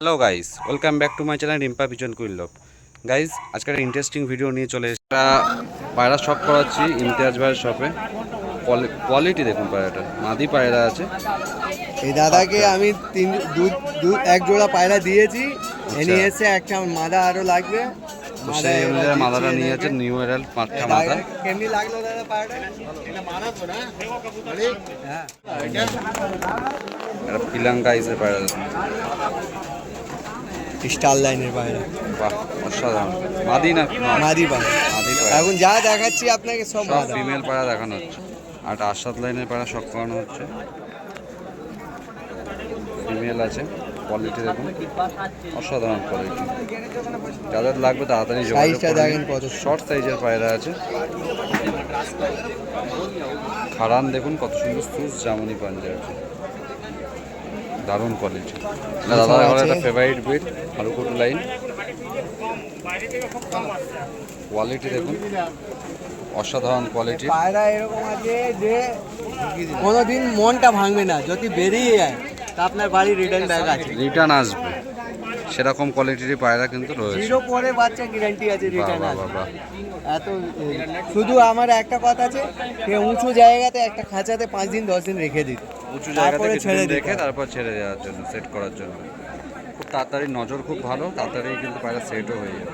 Hello guys, welcome back to my channel Rimpa pigeon কুইল্লভ। Guys, আজকে একটা ইন্টারেস্টিং ভিডিও নিয়ে চলে এসেছি। পায়রা শপ করাচ্ছি ইমতিয়াজ ভাইয়ের শপে। কোয়ালিটি দেখুন, পায়রাটা মাদি পায়রা আছে। এই দাদাকে আমি এক জোড়া পায়রা দিয়েছি, আচ্ছা। নিয়ে এসে একটা মাদা আরো লাগবে। তো সেই অনুযায়ী মাদাটা নিয়ে আছে, নিউ এরাল পাঁচটা মাদা। কেমনি লাগলো দাদা পায়রাটা? হ্যাঁ, একটা পিলাঙ্কা আইসের পায়রা দেখুন। স্টার লাইনের পায়রা, বাহ, অসাধারণ। মাদি না মাদি পায়রা। মাদি পায়রা, এখন যা দেখাচ্ছি আপনাকে সব সব মাদা। ফিমেল পায়রা দেখানো হচ্ছে। আর একটা আশাদ লাইনের পায়রা শখ করানো হচ্ছে, ফিমেল আছে। কোয়ালিটি দেখুন, অসাধারণ কোয়ালিটি। যাদের লাগবে তাড়াতাড়ি সাইজটা দেখেন কত শর্ট সাইজের পায়রা আছে। খারান দেখুন কত সুন্দর, সুস জামনি পাঞ্জা আছে, দারুণ কোয়ালিটি। দাদার ঘরে একটা ফেভারিট ব্রিড হারুকুট লাইন। কোয়ালিটি দেখুন, অসাধারণ কোয়ালিটি। পায়রা এরকম আছে যে কোনোদিন মনটা ভাঙবে না, যদি বেরিয়ে যায় তা আপনার বাড়ি রিটার্ন ব্যাগ আছে, রিটার্ন আসবে, সেরকম কোয়ালিটির পায়রা কিন্তু রয়েছে। জিরো পরে বাচ্চা গ্যারান্টি আছে রিটার্ন বাহ, আসবে। বাহ, এত শুধু আমার একটা কথা আছে, যে উঁচু জায়গাতে একটা খাঁচাতে 5 দিন 10 দিন রেখে দিত, উঁচু জায়গাতে তারপরে কিছুদিন ছেড়ে রেখে দিতে। তারপর ছেড়ে দেওয়ার জন্য, সেট করার জন্য। খুব তাড়াতাড়ি, নজর খুব ভালো, তাড়াতাড়ি কিন্তু পায়রা সেটও হয়ে যাবে।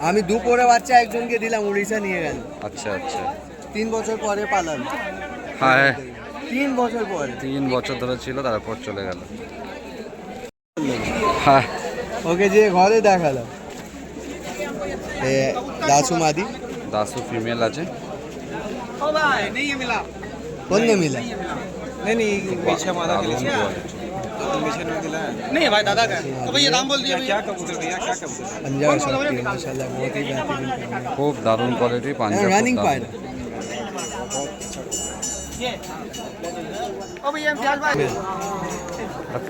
আমি দুপুরে বাচ্চা একজনকে দিলাম, উড়িষ্যা নিয়ে গেল। আচ্ছা আচ্ছা। 3 বছর পরে পালাম। হ্যাঁ, 3 বছর পরে 3 বছর ধরে ছিল, তারপর চলে গেল। হ্যাঁ, ওকে যে ঘরে দেখালাম। দাসু মাদি, দাসু ফিমেল আছে। কোন ने मिला? দারুণ quality। नहीं भाई दादा का तो भैया दाम बोल दिया क्या कबूतर भैया क्या कबूतर पंजाब शक्ति माशाल्लाह, बहुत ही बेहतरीन पायरा। খুব দারুণ কোয়ালিটি, পাঞ্জাব रनिंग पायरा। ओ भैया इम्तियाज भाई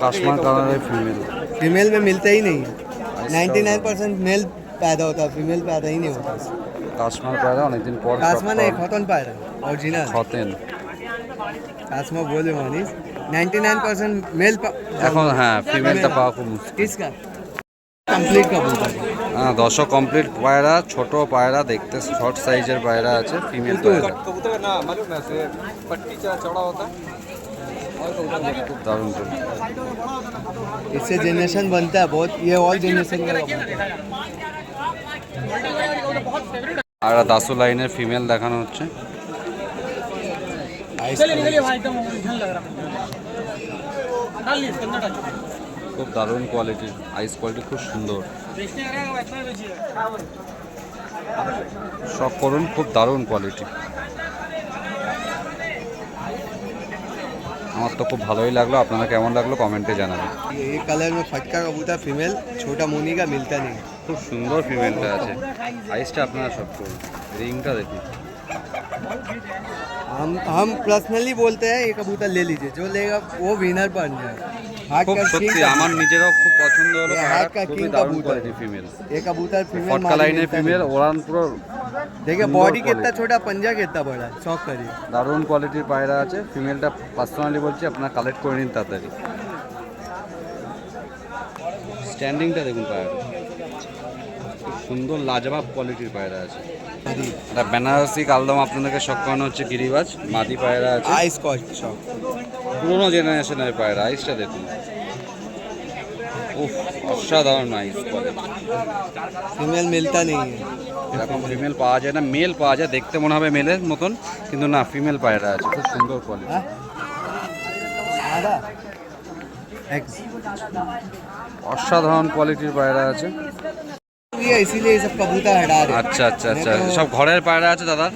কাশ্মীর কালারের ফিমেল। फीमेल में मिलता ही नहीं है। 99% मेल पैदा होता है, फीमेल पैदा ही नहीं होता। কাশ্মীর পায়রা অনেকদিন পর कासमा नहीं, खतन पायरा ओरिजिनल। খতেন। कासमा बोले मानिस 99% मेल এখন হ্যাঁ, ফিমেলটা পাওয়া খুব মুশকিল। किसका कंप्लीट कबूतर। হ্যাঁ, 10 কমপ্লিট পায়রা, ছোট পায়রা দেখতে, শর্ট সাইজের পায়রা আছে, ফিমেল পায়রা। कबूतर का ना मालूम है से पट्टी चौड़ा होता খুব দারুণ তো। इससे जनरेशन बनता है बहुत, ये और जनरेशन का আর একটা দাসু লাইনের ফিমেল দেখানো হচ্ছে। चलिए भाई एकदम ओरिजिनल लग रहा है डाल ली इसके अंदर डाल খুব দারুণ কোয়ালিটি, আইস কোয়ালিটি খুব সুন্দর। बेचने आ रहा है एक्स्ट्रा बेचिए শখ করুন, খুব দারুণ কোয়ালিটি। আমার তো খুব ভালোই লাগলো, আপনারা কেমন লাগলো কমেন্টে জানাবেন। ये कलर में फटका कबूतर फीमेल, छोटा मुनी का मिलता नहीं। খুব সুন্দর ফিমেলটা আছে। আইসটা আপনারা সব করুন, রিংটা দেখুন। हम पर्सनली बोलते हैं ये कबूतर ले लीजिए, जो लेगा वो विनर बन जाए। हाथ খুব का সত্যি king আমার নিজেরও খুব পছন্দ হলো, ये পায়রা हाथ का খুবই king দারুণ कबूतर কোয়ালিটি है। ফিমেল। ये कबूतर फीमेल ফটকা লাইনের ফিমেল, ওড়ান পুরো देखिए सुंदर बॉडी कितना quality। छोटा, पंजा कितना बड़ा, शौक करिए। দারুণ কোয়ালিটির পায়রা আছে। ফিমেলটা পার্সোনালি বলছি, আপনারা কালেক্ট করে নিন তাড়াতাড়ি। স্ট্যান্ডিংটা দেখুন পায়রা, খুব সুন্দর লাজবাব কোয়ালিটির পায়রা আছে। একটা বেনারসি কালদম আপনাদেরকে শখ করানো হচ্ছে, গিরিবাজ মাদি পায়রা আছে। आइस कॉस्ट शौक। পুরোনো জেনারেশনের পায়রা, আইসটা দেখুন, উফ, অসাধারণ আইস কোয়ালিটি। फीमेल मिलता नहीं है। এরকম ফিমেল পাওয়া যায় না, মেল পাওয়া যায়, দেখতে মনে হবে মেলের মতন, কিন্তু না, ফিমেল পায়রা আছে, খুব সুন্দর কোয়ালিটি। हाँ? आधा एक्स অসাধারণ কোয়ালিটির পায়রা আছে। ये इसीलिए ये सब कबूतर हटा रहे हैं। আচ্ছা আচ্ছা আচ্ছা, সব ঘরের পায়রা আছে দাদার,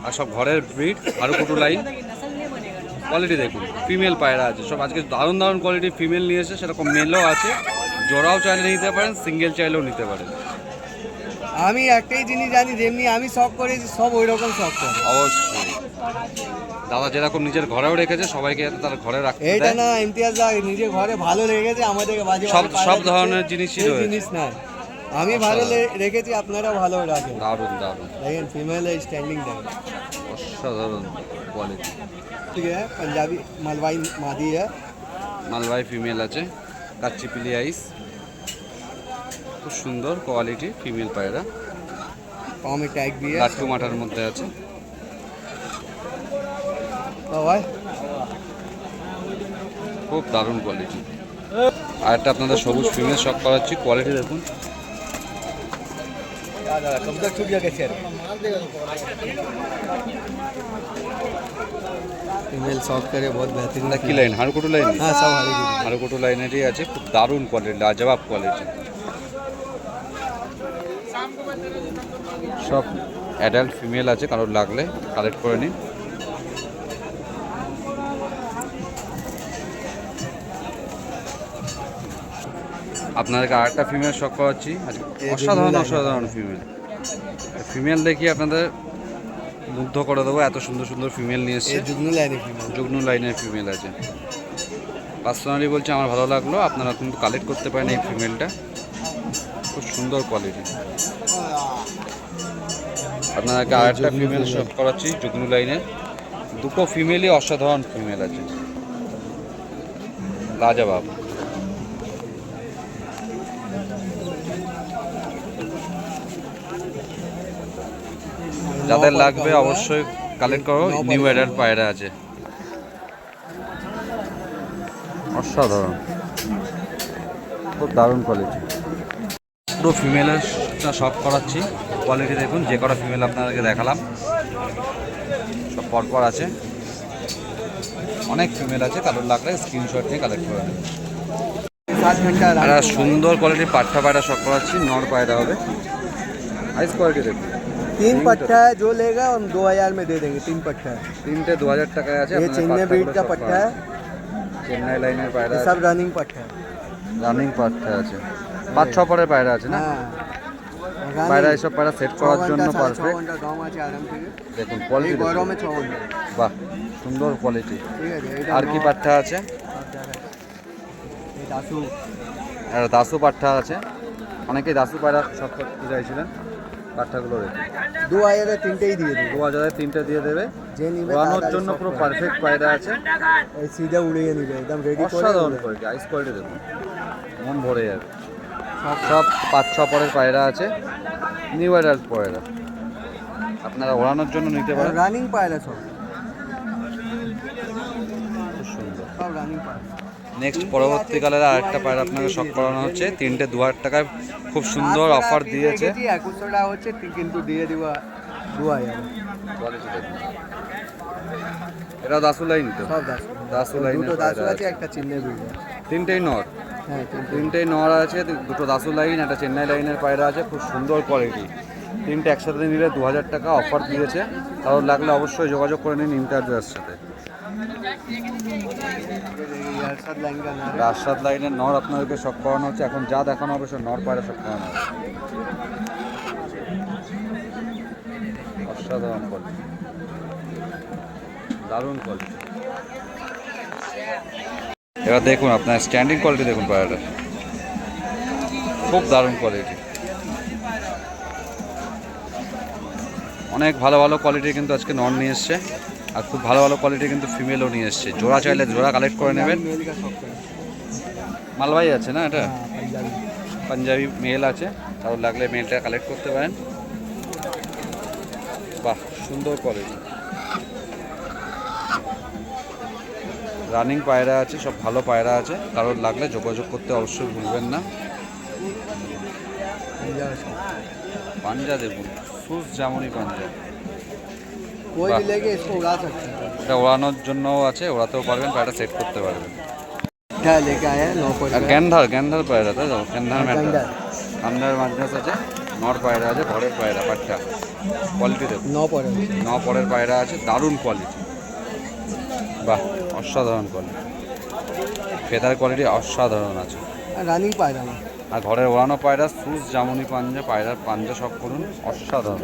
আর সব ঘরের ব্রিড, আরও কুটু লাইন। কোয়ালিটি দেখুন, ফিমেল পায়রা আছে সব। আজকে দারুণ দারুণ কোয়ালিটির ফিমেল নিয়ে এসে, সেরকম মেলও আছে, জোড়াও চাইলে নিতে পারেন, সিঙ্গেল চাইলেও নিতে পারেন। আমি একটাই জিনিস জানি, যেমনি আমি শখ করেছি সব ওই রকম শখ করে। অবশ্যই দাদা যেরকম নিজের ঘরেও রেখেছে, সবাইকে যাতে তার ঘরে রাখতে এইটা দেয়। না ইমতিয়াজ দা নিজে ঘরে ভালো লেগেছে, আমাদেরকে বাজে সব বাজে পায়রা সব দিচ্ছে, ধরনের জিনিসই এই রয়েছে। জিনিস না, আমি ভালো রেখেছি, আপনারা ভালো রাখেন। দারুণ দারুণ, लेकिन फीमेल स्टैंडिंग है। অসাধারণ কোয়ালিটি। ठीक है, पंजाबी मलवाई मादी है। মালবাই ফিমেল আছে। কাচ্চিপিলি আইস, খুব সুন্দর কোয়ালিটি ফিমেল পায়রা। पाँव में टैग भी है লাট্টু মাঠার মধ্যে আছে। भाई খুব দারুণ কোয়ালিটি। আর একটা আপনাদের সবুজ ফিমেল শখ করাচ্ছি, কোয়ালিটি দেখুন। कब तक छूट गया कैसे फीमेल शॉप करे बहुत बेहतरीन এটা কি লাইন, হাড়কুটু লাইন? हाँ सब हरी হাড়কুটু লাইনেরই আছে, খুব দারুণ কোয়ালিটি, লাজবাব কোয়ালিটি। সব অ্যাডাল্ট ফিমেল আছে, কারোর লাগলে কালেক্ট করে নিন। আপনাদেরকে আরেকটা ফিমেল শখ করাচ্ছি আজকে, অসাধারণ অসাধারণ ফিমেল। ফিমেল দেখিয়ে আপনাদের মুগ্ধ করে দেবো, এত সুন্দর সুন্দর ফিমেল নিয়ে এসছে। ये जुगनू लाइन फीमेल যুগ্ন লাইনের ফিমেল আছে। পার্সোনালি বলছি আমার ভালো লাগলো, আপনারা কিন্তু কালেক্ট করতে পারেন এই ফিমেলটা, খুব সুন্দর কোয়ালিটি। আপনাদেরকে আরেকটা ফিমেল শখ করাচ্ছি যুগ্ন লাইনের, দুটো ফিমেলই অসাধারণ ফিমেল আছে, লাজবাব। যাদের লাগবে অবশ্যই কালেক্ট করো, নিউ অ্যাডাল্ট পায়রা আছে, অসাধারণ, খুব দারুণ কোয়ালিটি। পুরো ফিমেলের শখ করাচ্ছি, কোয়ালিটি দেখুন। যে কটা ফিমেল আপনাদেরকে দেখালাম সব পরপর আছে, অনেক ফিমেল আছে, কারোর লাগলে স্ক্রিনশট নিয়ে কালেক্ট করে নেবেন। 7 घंटा একটা সুন্দর কোয়ালিটির পাঠা পায়রা শখ করাচ্ছি, নর পায়রা হবে, আইস কোয়ালিটি দেখুন। 3 पट्टा है, जो लेगा हम 2000 में दे देंगे। 3 पट्टा है, তিনটে 2000 টাকায় আছে। ये আপনারা चेन्नई পাঠা ब्रीड গুলো का শখ पट्टा করান। है, চেন্নাই লাইনের পায়রা ये আছে, सब रनिंग पट्टा है। রানিং পাঠা আছে, 5-6 পরের পায়রা আছে না? हाँ পায়রা এইসব পায়রা সেট করার জন্য পারফেক্ট। गाँव আছে আরাম থেকে। দেখুন এই কোয়ালিটি, গরমে 6 ঘন্টা। বাহ সুন্দর কোয়ালিটি। ঠিক আছে, এটা আর কি পাঠা আছে? এই দাসু একটা দাসু পাঠা আছে, অনেকেই দাসু পায়রা শখ করতে চাইছিলেন, পাঠাগুলো রেখে 2000 এর তিনটেই দিয়ে দেবো। 2000 তিনটে দিয়ে দেবে। যে নিবে ওড়ানোর তাড়াতাড়ি জন্য সব পুরো করে। পারফেক্ট পায়রা আছে, এই সিধা উড়িয়ে নিবে, একদম রেডি করে অসাধারণ উড়ে। কোয়ালিটি, আইস কোয়ালিটি দেখুন, মন ভরে যাবে। সব 5-6 পরের পায়রা আছে, নিউ অ্যাডাল্ট পায়রা, আপনারা ওড়ানোর জন্য নিতে পারেন, রানিং পায়রা সব, খুব সুন্দর। সব রানিং পায়রা। নেক্সট পরবর্তীকালে আরেকটা পায়রা আপনাকে শখ করানো হচ্ছে, তিনটে 2000 টাকায় খুব সুন্দর অফার দিয়েছে। 2100 টাকা হচ্ছে, কিন্তু দিয়ে দিব 2000। কোয়ালিটি দেখুন, এটা দাসু লাইন তো, সব দাসু, দাসু লাইনের দুটো দাসু পায়রা আছে, আছে, একটা চিহ্নে ব্রিড। তিনটেই নর, হ্যাঁ তিনটে। তিনটেই নর আছে, দুটো দাসু লাইন, একটা চেন্নাই লাইনের পায়রা আছে, খুব সুন্দর কোয়ালিটি। তিনটে একসাথে নিলে 2000 টাকা অফার দিয়েছে, কারোর লাগলে অবশ্যই যোগাযোগ করে নিন ইমতাজের সাথে। ইয়ারসাদ লাইন का नाम है। রাজসাদ লাইনের নর আপনাদেরকে শখ করানো হচ্ছে, এখন যা দেখানো হবে সব নর পায়রা শখ করানো হবে, অসাধারণ কোয়ালিটি, দারুণ কোয়ালিটি। এবার দেখুন আপনার স্ট্যান্ডিং কোয়ালিটি দেখুন পায়রাটা, খুব দারুণ কোয়ালিটি। অনেক ভালো ভালো কোয়ালিটির কিন্তু আজকে নর নিয়ে এসছে, আর খুব ভালো ভালো কোয়ালিটির কিন্তু ফিমেলও নিয়ে এসছে। জোড়া চাইলে জোড়া কালেক্ট করে নেবেন। मेल का शौक है। মালবাই আছে না এটা? हाँ, पंजाबी। পাঞ্জাবি মেল আছে, কারোর লাগলে মেলটা কালেক্ট করতে পারেন। বাহ সুন্দর কোয়ালিটি, রানিং পায়রা আছে, সব ভালো পায়রা আছে, কারোর লাগলে যোগাযোগ করতে অবশ্যই ভুলবেন না। पंजाबी का शौक। পাঞ্জা দেখুন, সুস যেমনই পাঞ্জা, कोई वाह। भी लेके इसको उड़ा सकते हैं। এটা ওড়ানোর জন্যও আছে, ওড়াতেও পারবেন, পায়রা সেট করতে পারবেন। क्या लेके आया है 9 আর গ্যান্ধার পায়রা তাই তো, গ্যান্ধার ম্যাটার, গ্যান্ধার। গ্যান্ধার মাঝখানে আছে, নর পায়রা আছে, ঘরের পায়রা, পাট্টা কোয়ালিটি দেখুন, 9 पर 9 পরের পায়রা আছে, দারুণ কোয়ালিটি, বাহ অসাধারণ কোয়ালিটি, ফেদার কোয়ালিটি অসাধারণ আছে। रनिंग पायरा में। আর ঘরের ওড়ানো পায়রা, সুস জামুনি পাঞ্জা, পায়রার পাঞ্জা শখ করুন, অসাধারণ।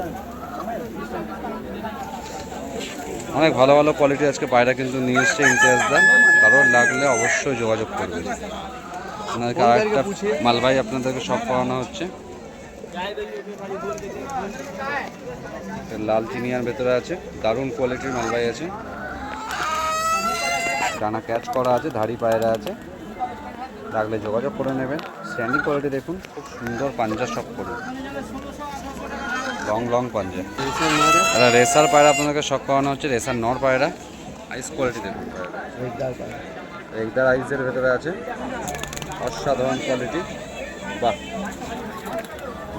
অনেক ভালো ভালো কোয়ালিটি আজকে পায়রা কিন্তু নিয়ে এসছে ইমতিয়াজদা, কারোর লাগলে অবশ্যই যোগাযোগ করবেন। আপনাদেরকে আর একটা মালবাই আপনাদেরকে শখ করানো হচ্ছে, লাল চিনিয়ার ভেতরে আছে, দারুণ কোয়ালিটির মালবাই আছে, ডানা ক্যাচ করা আছে, ধাড়ি পায়রা আছে, লাগলে যোগাযোগ করে নেবেন। স্ট্যান্ডিং কোয়ালিটি দেখুন, খুব সুন্দর পাঞ্জা শক করুন, লং লং পাঞ্জা। এটা রেসার পায়রা আপনাদেরকে শক করানো হচ্ছে, রেসার নর পায়রা। আইস কোয়ালিটি দেখুন, পায়রা একদার আইসের ভেতরে আছে, অসাধারণ কোয়ালিটি। বাহ,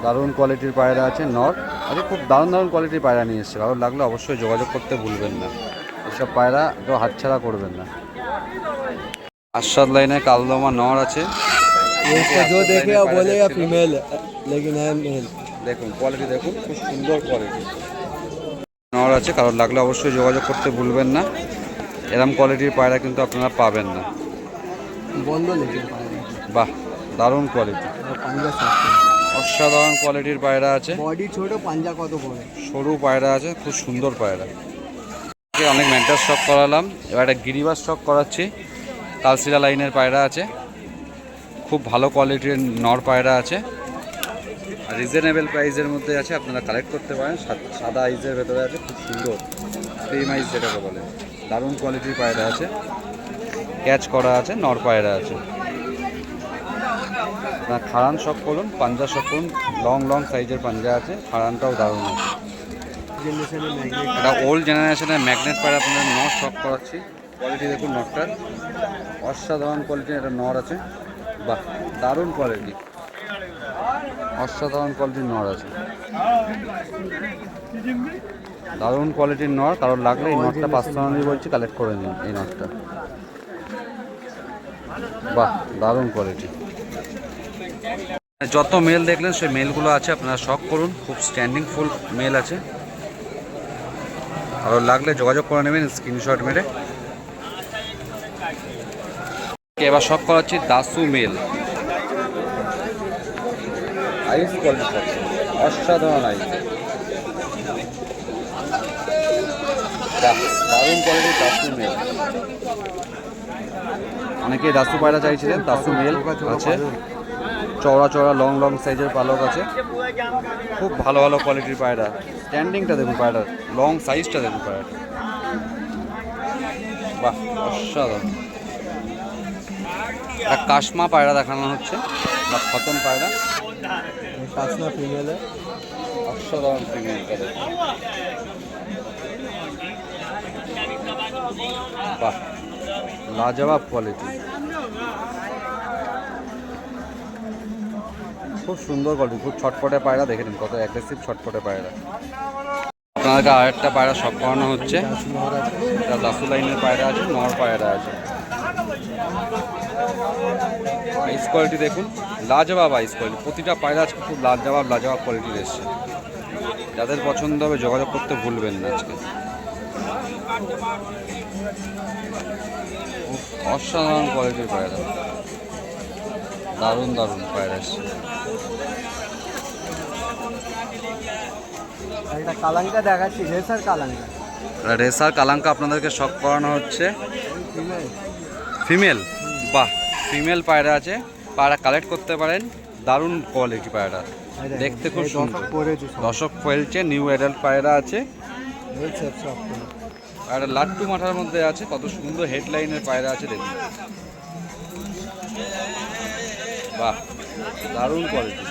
দারুণ কোয়ালিটির পায়রা আছে নর। আরে খুব দারুণ দারুণ কোয়ালিটির পায়রা নিয়ে এসছে, ভালো লাগলে অবশ্যই যোগাযোগ করতে ভুলবেন না। এসব পায়রা তো হাতছাড়া করবেন না। আশাদ লাইনে কালদমা নর আছে, जो देखेगा बोलेगा फीमेल है लेकिन है मेल। দেখুন কোয়ালিটি দেখুন, খুব সুন্দর কোয়ালিটি নর আছে। কারোর লাগলে অবশ্যই যোগাযোগ করতে ভুলবেন না। এরম কোয়ালিটির পায়রা কিন্তু আপনারা পাবেন না। বন্ধ লেগে বাহ, দারুণ কোয়ালিটি, পাঞ্জা অসাধারণ কোয়ালিটির পায়রা আছে। বডি ছোট, পাঞ্জা কত বড়, সরু পায়রা আছে, খুব সুন্দর পায়রা। অনেক ম্যান্টাস শক করালাম, এবার একটা গিরিবাস শক করাচ্ছি। কালসিরা লাইনের পায়রা আছে, খুব ভালো কোয়ালিটির নর পায়রা আছে, রিজনেবল প্রাইসের মধ্যে আছে, আপনারা কালেক্ট করতে পারেন। সাদা আইজের ভেতরে আছে, খুব সুন্দর ক্রিম আইজ যেটাকে বলে, দারুণ কোয়ালিটির পায়রা আছে। ক্যাচ করা আছে, নর পায়রা আছে। আপনার খাড়ান শক করুন, পাঞ্জা শক করুন, লং লং সাইজের পাঞ্জা আছে, খাড়ানটাও দারুণ আছে। এটা ওল্ড জেনারেশনের ম্যাগনেট পায়রা আপনাদের নর শক করাচ্ছি। কোয়ালিটি দেখুন নরটার, অসাধারণ কোয়ালিটির একটা নর আছে। বাহ, দারুণ কোয়ালিটি, অসাধারণ কোয়ালিটির নর আছে, দারুণ কোয়ালিটির নর। কারোর লাগলে এই নটটা পার্সোনালি বলছি কালেক্ট করে নিন এই নটটা। বাহ, দারুণ কোয়ালিটি। যত মেল দেখলেন সেই মেলগুলো আছে, আপনারা শক করুন, খুব স্ট্যান্ডিং ফুল মেল আছে। কারোর লাগলে যোগাযোগ করে নেবেন স্ক্রিনশট মেরে। এবার শক করাচ্ছি দাসু মেল, আইস কোয়ালিটি, অসাধারণ আইস, দারুণ কোয়ালিটির দাসু মেল। অনেকে দাসু পায়রা চাইছিলেন, দাসু মেল আছে, চওড়া চওড়া লং লং সাইজের পালক আছে, খুব ভালো ভালো কোয়ালিটির পায়রা। স্ট্যান্ডিংটা দেখুন পায়রার, লং সাইজটা দেখুন পায়রাটা, বাহ, অসাধারণ। একটা কাশমা পায়রা দেখানো হচ্ছে, বা খতম পায়রা, কাশমা ফিমেল है, অসাধারণ ফিমেলটা দেখুন, বাহ, লাজবাব কোয়ালিটি, খুব সুন্দর কোয়ালিটি, খুব ছটপটে পায়রা। দেখে নিন কত অ্যাগ্রেসিভ ছটপটে পায়রা। আপনাদেরকে আরেকটা পায়রা শক করানো হচ্ছে, এটা দাসু লাইনের পায়রা আছে, নর পায়রা আছে। আইস কোয়ালিটি দেখুন, লাজবাব আইস কোয়ালিটি, প্রতিটা পায়রা আজকে খুব লাজবাব কোয়ালিটির এসছে। যাদের পছন্দ হবে যোগাযোগ করতে ভুলবেন না। আজকে অসাধারণ কোয়ালিটির পায়রা, দারুণ দারুণ পায়রা এসছে। এটা কালাঙ্কা দেখাচ্ছি, রেসার কালাঙ্কা, রেসার কালাঙ্কা আপনাদেরকে শক করানো হচ্ছে। ফিমেল, বাহ, ফিমেল পায়রা আছে, পায়রা কালেক্ট করতে পারেন, দারুণ কোয়ালিটি পায়রা, দেখতে খুব সুন্দর। দশক ফেলছে, নিউ অ্যাডাল্ট পায়রা আছে, পায়রা লাট্টু মাথার মধ্যে আছে, কত সুন্দর হেডলাইনের পায়রা আছে দেখুন, বাহ, দারুণ কোয়ালিটি,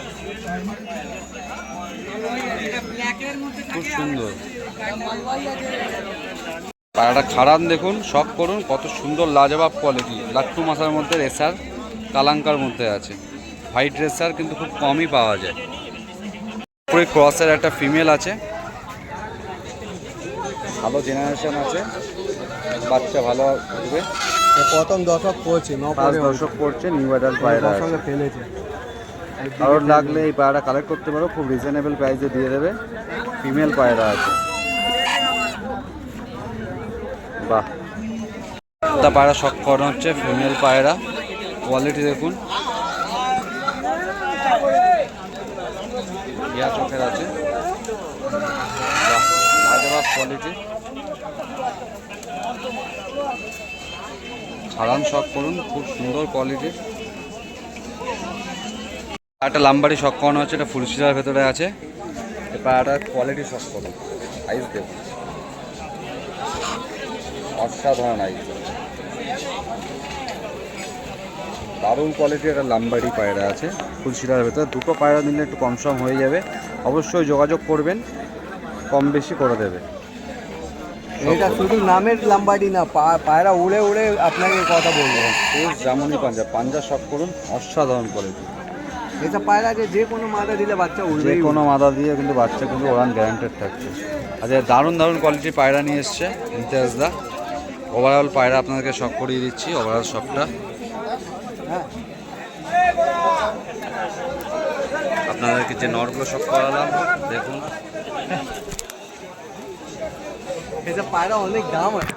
খুব সুন্দর পায়রাটা। খাড়ান দেখুন, শক করুন, কত সুন্দর লাজবাব কোয়ালিটি, লাট্টু মাথার মধ্যে রেসার কালাঙ্কার মধ্যে আছে। হোয়াইট রেসার কিন্তু খুব কমই পাওয়া যায়। পুরো ক্রসের একটা ফিমেল আছে, ভালো জেনারেশন আছে, বাচ্চা ভালো উঠবে। প্রথম দশক পড়ছে, 5 দশক পড়ছে, নিউ অ্যাডাল্ট পায়রা আছে। ফেলেছে। কারোর লাগলে এই পায়রা কালেক্ট করতে পারো, খুব রিজনেবল প্রাইসে দিয়ে দেবে। ফিমেল পায়রা আছে, বাহ, তা পায়রা শক করানো হচ্ছে, ফিমেল পায়রা, কোয়ালিটি দেখুন, ইয়া চোখের আছে, বাহ, লাজবাব কোয়ালিটি। ছাড়ান শক করুন, খুব সুন্দর কোয়ালিটির। একটা লাম্বারি শক করানো হচ্ছে, এটা ফুল সিজার ভেতরে আছে। এই পায়রাটার কোয়ালিটি শক করুন, আইস দেখুন, অসাধারণ আইস, দারুণ কোয়ালিটির একটা লাম্বারি পায়রা আছে ফুলশিরার ভেতরে। দুটো পায়রা নিলে একটু কম সম হয়ে যাবে, অবশ্যই যোগাযোগ করবেন, কম বেশি করে দেবে। এটা শুধু নামের লাম্বাডি না, পায়রা উড়ে উড়ে আপনাকে কথা বলবো। জামুনি পাঞ্জা, পাঞ্জা সব করুন, অসাধারণ কোয়ালিটি। এটা পায়রা যে কোনো মাথা দিলে বাচ্চা যে উড়বে। কোনো মাদা দিয়ে কিন্তু বাচ্চা কিন্তু ওড়ান গ্যারান্টেড থাকছে। আচ্ছা, দারুণ দারুণ কোয়ালিটির পায়রা নিয়ে এসছে ইমতিয়াজদা। ওভারঅল পায়রা আপনাদেরকে শখ করিয়ে দিচ্ছি, ওভারঅল শখটা হ্যাঁ, আপনাদেরকে যে নরগুলো শখ করালাম দেখুন। এটা পায়রা অনেক দাম আছে।